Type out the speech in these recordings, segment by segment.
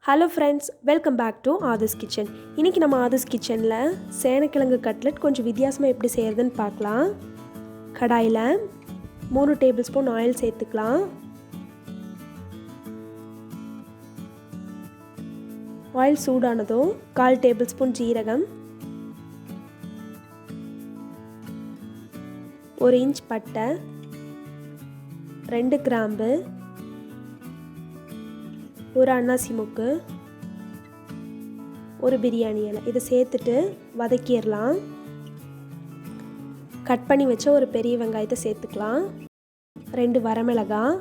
Hello friends, welcome back to Aadhar's kitchen. இன்றைக்கி நம்ம authors கிச்சனில் சேனக்கிழங்கு கட்லெட் கொஞ்சம் வித்தியாசமாக எப்படி செய்கிறதுன்னு பார்க்கலாம். கடாயில் 3 டேபிள் ஸ்பூன் ஆயில் சேர்த்துக்கலாம். ஆயில் சூடானதும் 1/4 டேபிள் ஸ்பூன் ஜீரகம், 1 இன்ச் பட்டை, 2 கிராம்பு, 1 அன்னாசி மொக்கு, 1 பிரியாணி இலை இதை சேர்த்துட்டு வதக்கிடலாம். கட் பண்ணி வச்ச ஒரு பெரிய வெங்காயத்தை சேர்த்துக்கலாம். 2 வரமிளகாய்,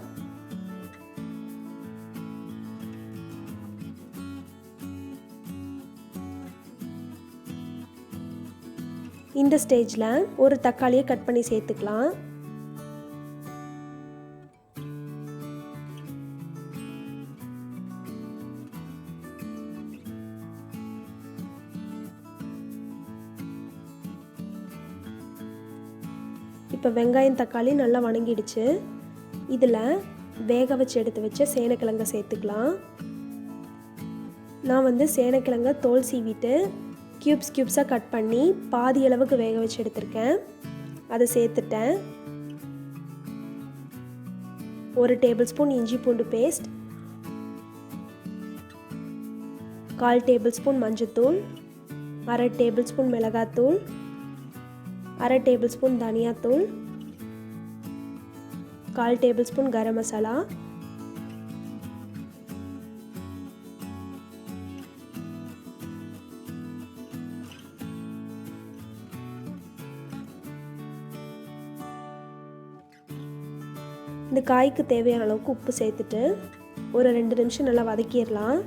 இந்த ஸ்டேஜில் ஒரு தக்காளியை கட் பண்ணி சேர்த்துக்கலாம். இப்போ வெங்காயம் தக்காளி நல்லா வணங்கிடுச்சு. இதில் வேக வச்சு எடுத்து வச்ச சேனக்கிழங்கை சேர்த்துக்கலாம். நான் சேனக்கிழங்கை தோல் சீவிட்டு க்யூப்ஸாக கட் பண்ணி பாதி அளவுக்கு வேக வச்சு எடுத்திருக்கேன். அதை சேர்த்துட்டேன். 1 டேபிள் ஸ்பூன் இஞ்சி பூண்டு பேஸ்ட், 1/4 டேபிள் ஸ்பூன் மஞ்சத்தூள், 1/2 டேபிள் ஸ்பூன் மிளகாத்தூள், 1/2 டேபிள் ஸ்பூன் தனியாத்தூள், 1/4 டேபிள் ஸ்பூன் கரம் மசாலா, இந்த காய்க்கு தேவையான அளவுக்கு உப்பு சேர்த்துட்டு ஒரு 2 நிமிஷம் நல்லா வதக்கிடலாம்.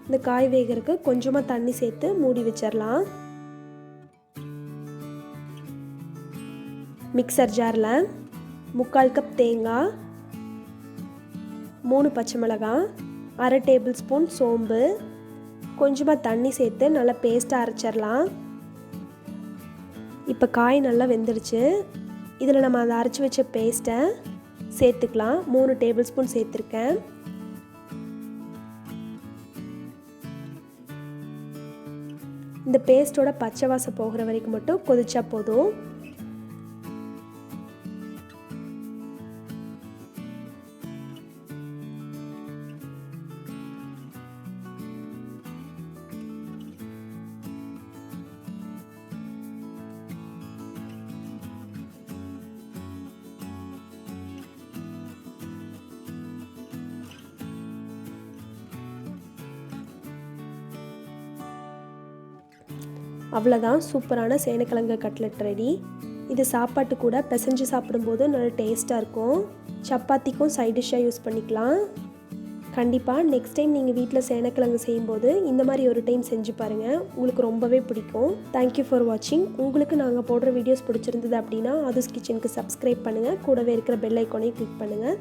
இந்த காய் வேகிறதுக்கு கொஞ்சமாக தண்ணி சேர்த்து மூடி வச்சிடலாம். மிக்சர் ஜாரில் 3/4 கப் தேங்காய், 3 பச்சை மிளகாய், 1/2 டேபிள் ஸ்பூன் சோம்பு, கொஞ்சமாக தண்ணி சேர்த்து நல்லா பேஸ்ட்டாக அரைச்சிடலாம். இப்போ காய் நல்லா வெந்துடுச்சு. இதில் நம்ம அதை அரைச்சி வச்ச பேஸ்ட்டை சேர்த்துக்கலாம். 3 டேபிள் ஸ்பூன் சேர்த்துருக்கேன். இந்த பேஸ்ட்டோட பச்சை வாசம் போகிற வரைக்கும் மட்டும் கொதிச்சா போதும். அவ்வளோதான், சூப்பரான சேனக்கிழங்கு கட்லெட் ரெடி. இது சாப்பாட்டு கூட பிசைஞ்சு சாப்பிடும்போது நல்ல டேஸ்ட்டாக இருக்கும். சப்பாத்திக்கும் சைட் டிஷ்ஷாக யூஸ் பண்ணிக்கலாம். கண்டிப்பாக நெக்ஸ்ட் டைம் நீங்கள் வீட்டில் சேனக்கிழங்கு செய்யும்போது இந்த மாதிரி ஒரு டைம் செஞ்சு பாருங்கள், உங்களுக்கு ரொம்பவே பிடிக்கும். தேங்க்யூ ஃபார் வாட்சிங். உங்களுக்கு நாங்கள் போடுற வீடியோஸ் பிடிச்சிருந்தது அப்படின்னா ஆதர்ஸ் கிச்சனுக்கு சப்ஸ்கிரைப் பண்ணுங்கள். கூடவே இருக்கிற பெல் ஐக்கானையும் கிளிக் பண்ணுங்கள்.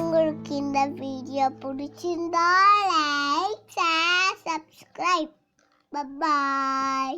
உங்களுக்கு இந்த வீடியோ பிடிச்சிருந்தா லைக், ஷேர், சப்ஸ்கிரைப். Bye-bye.